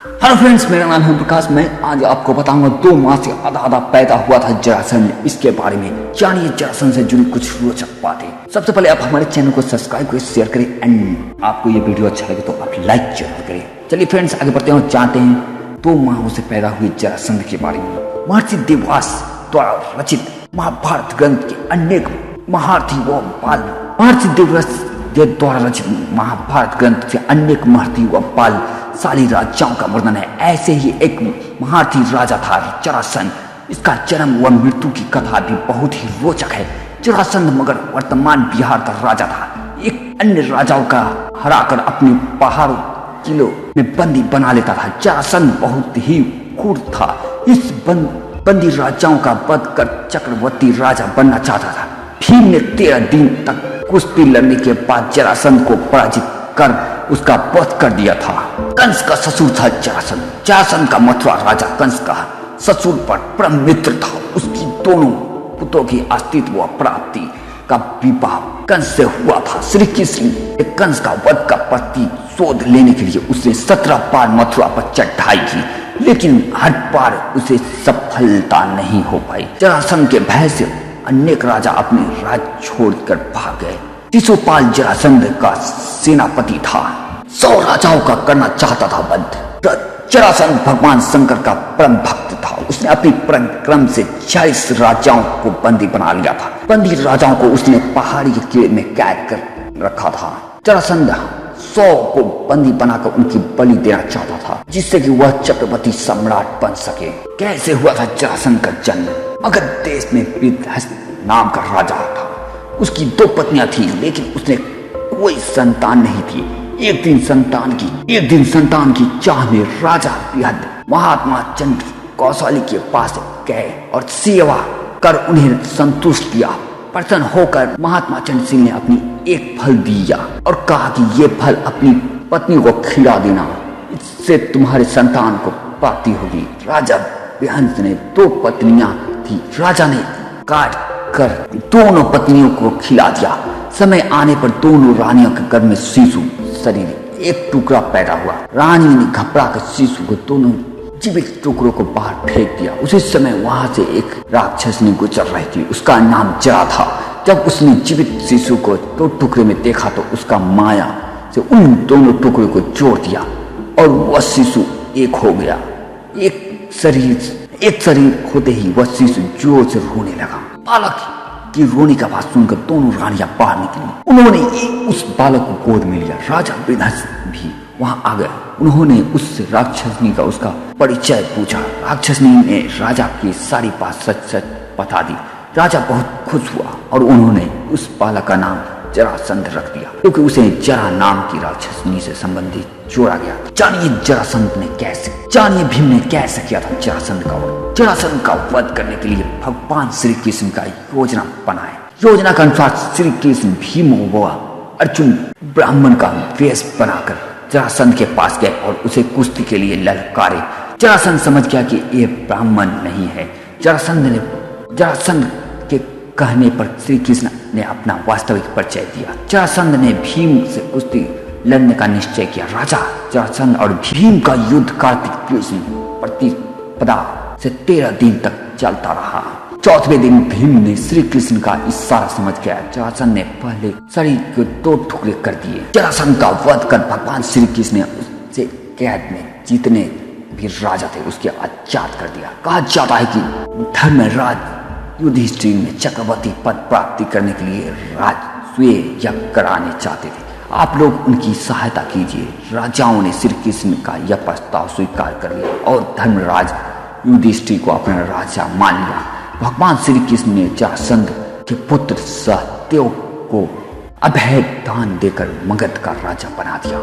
Hello friends, मेरा नाम है प्रकाश। मैं आज आपको बताऊंगा 2 माह से आधा पैदा हुआ था जरासंध, इसके बारे में जानिए जरासंध से जुड़ी कुछ रोचक बातें। सबसे पहले आप हमारे चैनल को सब्सक्राइब करें, शेयर करें एंड आपको ये वीडियो अच्छा लगे तो आप लाइक जरूर करें। चलिए फ्रेंड्स, आगे बढ़ते हैं और जानते हैं 2 माहों से पैदा हुए जरासंध के बारे में। महर्षि देवव्यास द्वारा रचित महाभारत ग्रंथ के अनेक महारथी व बाल महर्षि देवव्यास द्वारा रचित महाभारत ग्रंथ से अनेक महर्षि व बालशाली राजाओं का वर्णन है। ऐसे ही एक महारथी राजा था जरासंध। इसका जन्म व मृत्यु की कथा भी बहुत ही रोचक है। जरासंध मगर वर्तमान बिहार का राजा था। एक अन्य राजाओं का हराकर अपने पहाड़ों किलों में बंदी बना लेता था। जरासंध बहुत ही क्रूर था। इस बंदी राजाओं का वध कर चक्रवर्ती राजा बनना चाहता था। भीम ने 13 दिन तक कुश्ती लड़ने के बाद जरासंध को पराजित कर उसका वध कर दिया था। कंस का ससुर था जरासंध। जरासंध का मथुरा राजा कंस का ससुर पर परम मित्र था। उसकी दोनों पुत्रों की अस्तित्व व प्राप्ति का विवाह कंस से हुआ था। श्री कृष्ण ने कंस का वध का प्रतिशोध लेने के लिए उसने 17 बार मथुरा पर चढ़ाई की, लेकिन हर बार उसे सफलता नहीं हो पाई। जरासंध के भय से अनेक राजा अपने राज छोड़कर भाग गए। शिशुपाल जरासंध का सेनापति था। 100 राजाओं का करना चाहता था वध। जरासंध भगवान शंकर का परम भक्त था। उसने अपनी पराक्रम से 40 राजाओं को बंदी बना लिया था। बंदी राजाओं को उसने पहाड़ी के किले में कैद कर रखा था। जरासंध 100 को बंदी बनाकर उनकी बलि देना चाहता था, जिससे कि वह चक्रवर्ती सम्राट बन सके। कैसे हुआ था जरासंध का जन्म? मगध देश में विदहस्त नाम का राजा था। उसकी 2 पत्नियां थी, लेकिन उसने कोई संतान नहीं थी। एक दिन संतान की चाह में राजा बृहद महात्मा चंद्र कौशली के पास गए और सेवा कर उन्हें संतुष्ट किया। प्रसन्न होकर महात्मा चंद्र सिंह ने अपनी एक फल दिया और कहा कि ये फल अपनी पत्नी को खिला देना, इससे तुम्हारे संतान को प्राप्ति होगी। राजा बृहद ने 2 पत्नियां थी। राजा ने काट कर दोनों पत्नियों को खिला दिया। समय आने पर दोनों रानियों के गर्भ में शिशु शरीर एक टुकड़ा पैदा हुआ। रानी ने घबरा कर शिशु को दोनों जीवित टुकड़ों को बाहर फेंक दिया। उसी समय वहां से एक राक्षसनी गुजर रही थी। उसका नाम जरा था। जब उसने जीवित शिशु को 2 टुकड़े में देखा तो उसका माया से उन दोनों टुकड़ों को जोड़ दिया और वह शिशु एक हो गया। एक शरीर होते ही वह शिशु जोर से रोने लगा। बालक की रोने का आवाज सुनकर दोनों रानियां बाहर निकली। उन्होंने उस बालक को गोद में लिया। राजा बृहद भी वहां आ गया। उन्होंने उससे राक्षसनी का उसका परिचय पूछा। राक्षसनी ने राजा की सारी बात सच बता दी। राजा बहुत खुश हुआ और उन्होंने उस बालक का नाम जरासंध रख दिया, क्योंकि उसे जरा नाम की राक्षसनी से संबंधित जोड़ा गया। जानिए भीम ने कैसे किया था जरासंध का वध। जरासंध का वध करने के लिए भगवान श्री कृष्ण का योजना बनाए। योजना के अनुसार श्री कृष्ण भीम व अर्जुन ब्राह्मण का वेश बनाकर जरासंध के पास गए और उसे कुश्ती के लिए ललकारे। जरासंध समझ गया कि ये ब्राह्मण नहीं है। जरासंध के कहने पर श्री कृष्ण ने अपना वास्तविक परिचय दिया। जरासंध ने भीम से कुश्ती लड़ने का निश्चय किया। राजा जरासंध और भीम का युद्ध कार्तिक कृष्ण प्रतिपदा से 13 दिन तक चलता रहा। 4वें दिन भीम ने श्री कृष्ण का इशारा समझ गया। जरासंध ने पहले शरीर के 2 टुकड़े कर दिए। जरासंध का वध कर भगवान श्री कृष्ण ने उसे कैद में जितने भी राजा थे उसके आजाद कर दिया। कहा जाता है कि धर्मराज युधिष्ठिर ने चक्रवर्ती पद प्राप्ति करने के लिए राजसूय यज्ञ कराने चाहते थे। आप लोग उनकी सहायता कीजिए। राजाओं ने श्री कृष्ण का यह प्रस्ताव स्वीकार कर लिया और धर्मराज युधिष्ठिर को अपना राजा मान लिया। भगवान श्री कृष्ण ने जरासंध के पुत्र सहदेव को अभय दान देकर मगध का राजा बना दिया।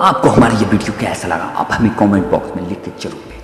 आपको हमारी ये वीडियो कैसा लगा आप हमें कमेंट बॉक्स में लिख के जरूर भेजें।